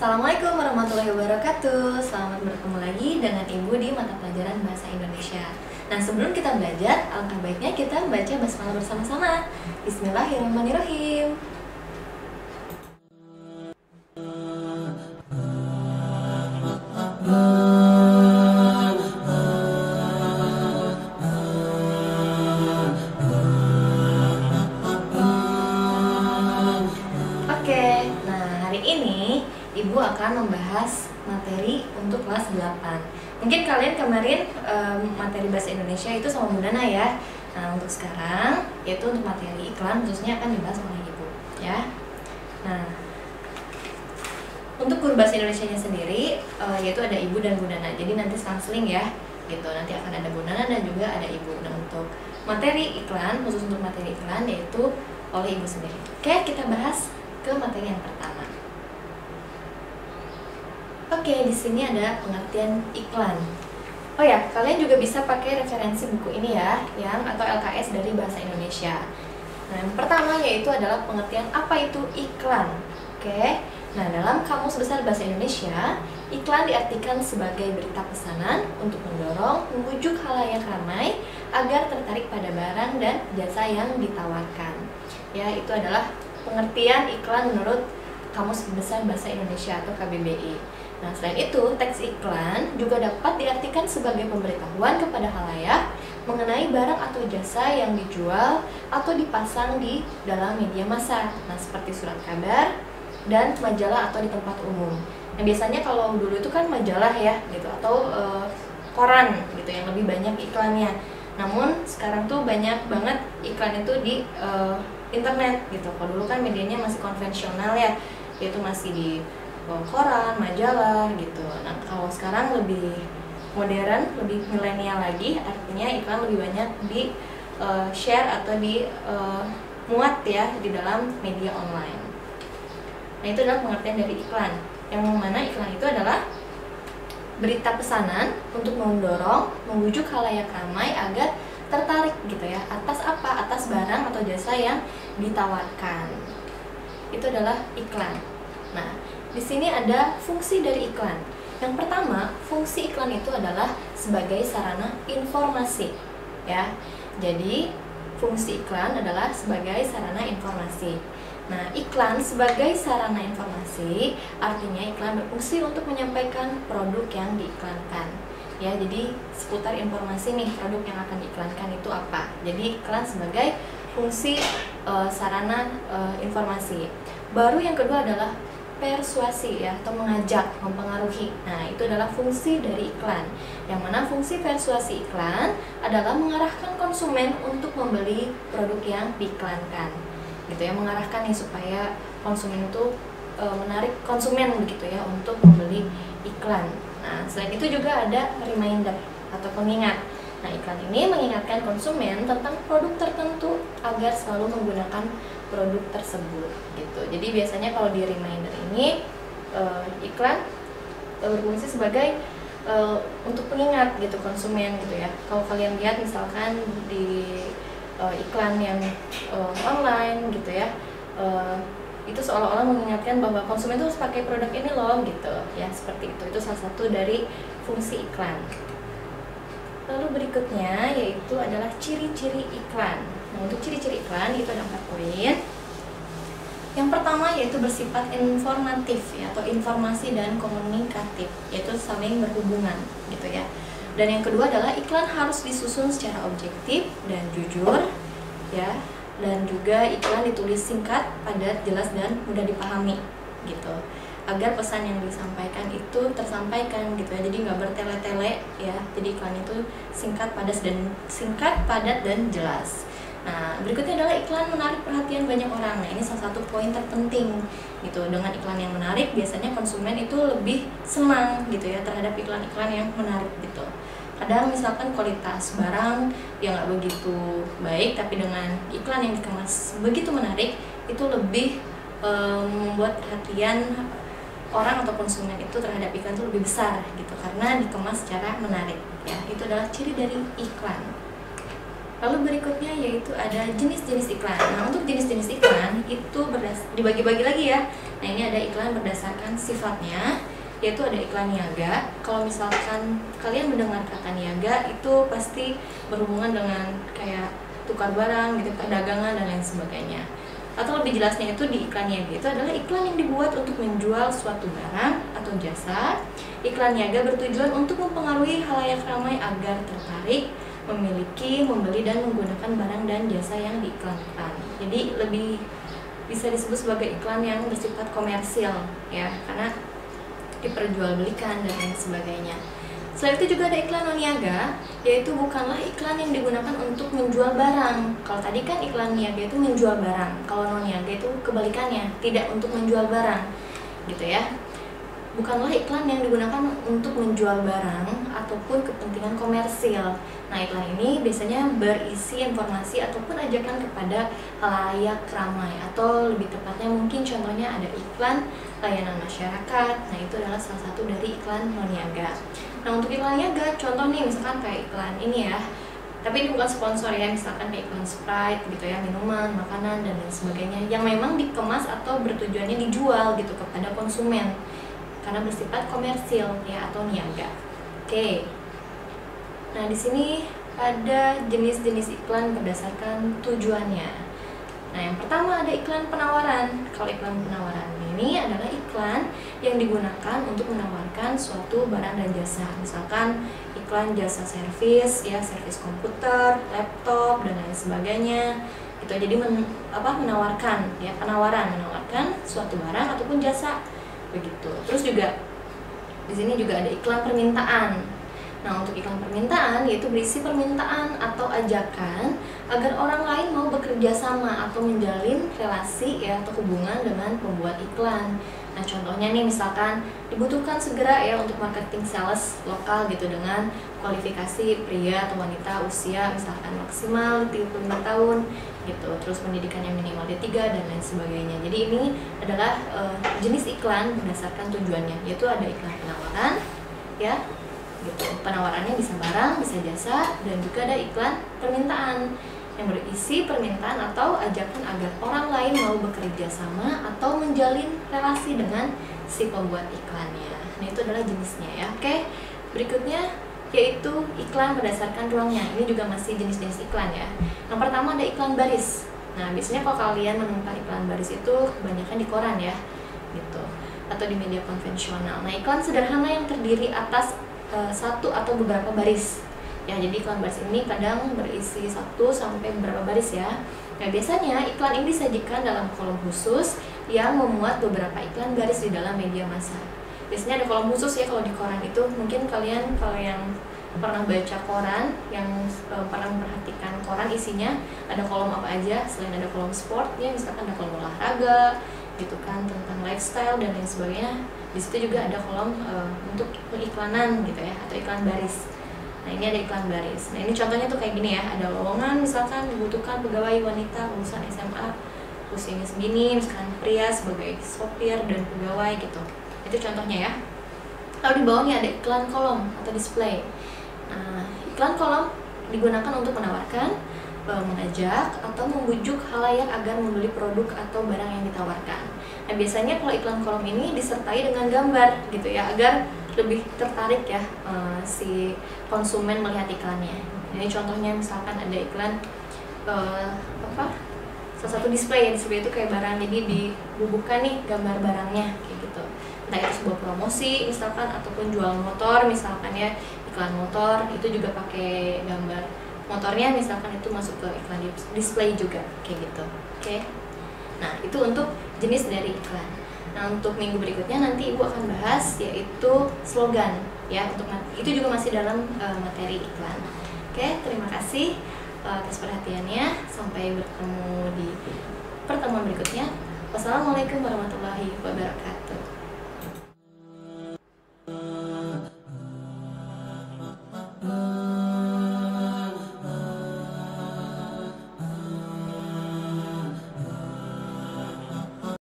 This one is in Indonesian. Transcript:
Assalamualaikum warahmatullahi wabarakatuh. Selamat bertemu lagi dengan Ibu di mata pelajaran Bahasa Indonesia. Nah, sebelum kita belajar, alangkah baiknya kita membaca basmalah bersama-sama. Bismillahirrahmanirrahim. Oke, nah hari ini Ibu akan membahas materi untuk kelas 8. Mungkin kalian kemarin materi bahasa Indonesia itu sama Bunda Nana ya. Nah, untuk sekarang yaitu untuk materi iklan khususnya akan dibahas oleh Ibu ya. Nah, untuk guru bahasa Indonesianya sendiri yaitu ada Ibu dan Bunda Nana. Jadi nanti selang-seling ya gitu. Nanti akan ada Bunda Nana dan juga ada Ibu. Nah, untuk materi iklan, khusus untuk materi iklan yaitu oleh Ibu sendiri. Oke, kita bahas ke materi yang pertama. Oke, di sini ada pengertian iklan. Oh ya, kalian juga bisa pakai referensi buku ini ya, yang atau LKS dari Bahasa Indonesia. Nah, yang pertama yaitu adalah pengertian apa itu iklan. Oke. Nah, dalam Kamus Besar Bahasa Indonesia, iklan diartikan sebagai berita pesanan untuk mendorong, membujuk khalayak ramai agar tertarik pada barang dan jasa yang ditawarkan. Ya, itu adalah pengertian iklan menurut Kamus Besar Bahasa Indonesia atau KBBI. Nah, selain itu, teks iklan juga dapat diartikan sebagai pemberitahuan kepada khalayak mengenai barang atau jasa yang dijual atau dipasang di dalam media massa. Nah, seperti surat kabar dan majalah atau di tempat umum. Nah, biasanya kalau dulu itu kan majalah ya, gitu, atau koran gitu yang lebih banyak iklannya. Namun sekarang tuh banyak banget iklan itu di internet gitu. Kalau dulu kan medianya masih konvensional ya, yaitu masih di koran, majalah gitu. Nah, kalau sekarang lebih modern, lebih milenial lagi, artinya iklan lebih banyak di share atau di muat ya di dalam media online. Nah, itu adalah pengertian dari iklan. Yang mana iklan itu adalah berita pesanan untuk mendorong, membujuk khalayak ramai agar tertarik gitu ya atas apa? Atas barang atau jasa yang ditawarkan. Itu adalah iklan. Nah, di sini ada fungsi dari iklan. Yang pertama, fungsi iklan itu adalah sebagai sarana informasi, ya. Jadi, fungsi iklan adalah sebagai sarana informasi. Nah, iklan sebagai sarana informasi artinya iklan berfungsi untuk menyampaikan produk yang diiklankan. Ya, jadi seputar informasi nih produk yang akan diiklankan itu apa. Jadi, iklan sebagai fungsi sarana informasi. Baru yang kedua adalah persuasi ya, atau mengajak, mempengaruhi. Nah, itu adalah fungsi dari iklan. Yang mana fungsi persuasi iklan adalah mengarahkan konsumen untuk membeli produk yang diiklankan. Gitu ya, mengarahkan nih supaya konsumen itu menarik konsumen begitu ya untuk membeli iklan. Nah, selain itu juga ada reminder atau pengingat. Nah, iklan ini mengingatkan konsumen tentang produk tertentu agar selalu menggunakan produk tersebut gitu. Jadi biasanya kalau di reminder ini iklan berfungsi sebagai untuk pengingat gitu konsumen gitu ya. Kalau kalian lihat misalkan di iklan yang online gitu ya, itu seolah-olah mengingatkan bahwa konsumen itu harus pakai produk ini loh gitu ya, seperti itu. Itu salah satu dari fungsi iklan. Lalu berikutnya yaitu adalah ciri-ciri iklan. Nah, untuk ciri-ciri iklan itu ada 4 poin. Yang pertama yaitu bersifat informatif ya, atau informasi dan komunikatif, yaitu saling berhubungan gitu ya. Dan yang kedua adalah iklan harus disusun secara objektif dan jujur ya, dan juga iklan ditulis singkat, padat, jelas dan mudah dipahami gitu, agar pesan yang disampaikan itu tersampaikan gitu ya. Jadi nggak bertele-tele ya. Jadi iklan itu singkat, padat dan jelas. Nah, berikutnya adalah iklan menarik perhatian banyak orang. Nah, ini salah satu poin terpenting gitu. Dengan iklan yang menarik, biasanya konsumen itu lebih senang gitu ya terhadap iklan-iklan yang menarik gitu. Kadang misalkan kualitas barang yang nggak begitu baik, tapi dengan iklan yang dikemas begitu menarik, itu lebih membuat perhatian orang atau konsumen itu terhadap iklan itu lebih besar gitu, karena dikemas secara menarik ya. Itu adalah ciri dari iklan. Lalu berikutnya yaitu ada jenis-jenis iklan. Nah, untuk jenis-jenis iklan itu dibagi-bagi lagi ya. Nah, ini ada iklan berdasarkan sifatnya, yaitu ada iklan niaga. Kalau misalkan kalian mendengar kata niaga, itu pasti berhubungan dengan kayak tukar barang gitu, perdagangan dan lain sebagainya. Atau lebih jelasnya itu di iklan niaga itu adalah iklan yang dibuat untuk menjual suatu barang atau jasa. Iklan niaga bertujuan untuk mempengaruhi khalayak ramai agar tertarik, memiliki, membeli, dan menggunakan barang dan jasa yang diiklankan. Jadi lebih bisa disebut sebagai iklan yang bersifat komersil ya, karena diperjualbelikan dan lain sebagainya. Selain itu juga ada iklan non niaga, yaitu bukanlah iklan yang digunakan untuk menjual barang. Kalau tadi kan iklan niaga itu menjual barang, kalau non niaga itu kebalikannya, tidak untuk menjual barang gitu ya. Bukanlah iklan yang digunakan untuk menjual barang ataupun kepentingan komersil. Nah, iklan ini biasanya berisi informasi ataupun ajakan kepada khalayak ramai, atau lebih tepatnya mungkin contohnya ada iklan layanan masyarakat. Nah, itu adalah salah satu dari iklan non niaga. Nah, untuk iklan niaga, contoh nih misalkan kayak iklan ini ya, tapi ini bukan sponsor ya, misalkan kayak iklan Sprite gitu ya, minuman, makanan, dan lain sebagainya, yang memang dikemas atau bertujuannya dijual gitu kepada konsumen, karena bersifat komersil ya atau niaga. Oke. Nah, di sini ada jenis-jenis iklan berdasarkan tujuannya. Nah, yang pertama ada iklan penawaran. Kalau iklan penawaran ini adalah iklan yang digunakan untuk menawarkan suatu barang dan jasa. Misalkan iklan jasa servis ya, servis komputer, laptop, dan lain sebagainya. Itu jadi menawarkan ya, menawarkan suatu barang ataupun jasa. Begitu. Terus juga di sini juga ada iklan permintaan. Nah, untuk iklan permintaan yaitu berisi permintaan atau ajakan agar orang lain mau bekerja sama atau menjalin relasi ya atau hubungan dengan pembuat iklan. Nah, contohnya nih misalkan dibutuhkan segera ya untuk marketing sales lokal gitu dengan kualifikasi pria atau wanita usia misalkan maksimal 35 tahun gitu, terus pendidikannya minimal D3 dan lain sebagainya. Jadi ini adalah jenis iklan berdasarkan tujuannya, yaitu ada iklan penawaran ya gitu. Penawarannya bisa barang, bisa jasa, dan juga ada iklan permintaan yang berisi permintaan atau ajakan agar orang lain mau bekerja sama atau menjalin relasi dengan si pembuat iklannya. Nah, itu adalah jenisnya ya. Oke. Berikutnya yaitu iklan berdasarkan ruangnya. Ini juga masih jenis-jenis iklan ya. Yang pertama ada iklan baris. Nah, biasanya kalau kalian menemukan iklan baris itu kebanyakan di koran ya gitu, atau di media konvensional. Nah, iklan sederhana yang terdiri atas satu atau beberapa baris ya. Jadi iklan baris ini kadang berisi 1 sampai beberapa baris ya. Nah, biasanya iklan ini disajikan dalam kolom khusus yang memuat beberapa iklan baris di dalam media massa. Biasanya ada kolom khusus ya kalau di koran itu. Mungkin kalian kalau yang pernah baca koran, yang pernah memperhatikan koran isinya ada kolom apa aja selain ada kolom sport ya, misalkan ada kolom olahraga gitu kan, tentang lifestyle dan lain sebagainya. Di situ juga ada kolom untuk pengiklanan gitu ya, atau iklan baris. Nah, ini ada iklan baris. Nah, ini contohnya tuh kayak gini ya, ada lowongan misalkan dibutuhkan pegawai wanita lulusan SMA usianya segini, misalkan pria sebagai sopir dan pegawai gitu. Itu contohnya ya. Lalu di bawahnya ada iklan kolom atau display. Nah, iklan kolom digunakan untuk menawarkan, mengajak, atau membujuk khalayak agar membeli produk atau barang yang ditawarkan. Nah, biasanya kalau iklan kolom ini disertai dengan gambar gitu ya, agar lebih tertarik ya si konsumen melihat iklannya. Ini contohnya misalkan ada iklan salah satu display ya, display itu kayak barang, jadi dibubuhkan nih gambar barangnya kayak gitu. Entah itu sebuah promosi misalkan ataupun jual motor misalkan ya, iklan motor itu juga pakai gambar motornya misalkan, itu masuk ke iklan display juga kayak gitu. Oke. Nah, itu untuk jenis dari iklan. Nah, untuk minggu berikutnya nanti Ibu akan bahas yaitu slogan ya, untuk itu juga masih dalam materi iklan. Oke, terima kasih atas perhatiannya. Sampai bertemu di pertemuan berikutnya. Wassalamualaikum warahmatullahi wabarakatuh.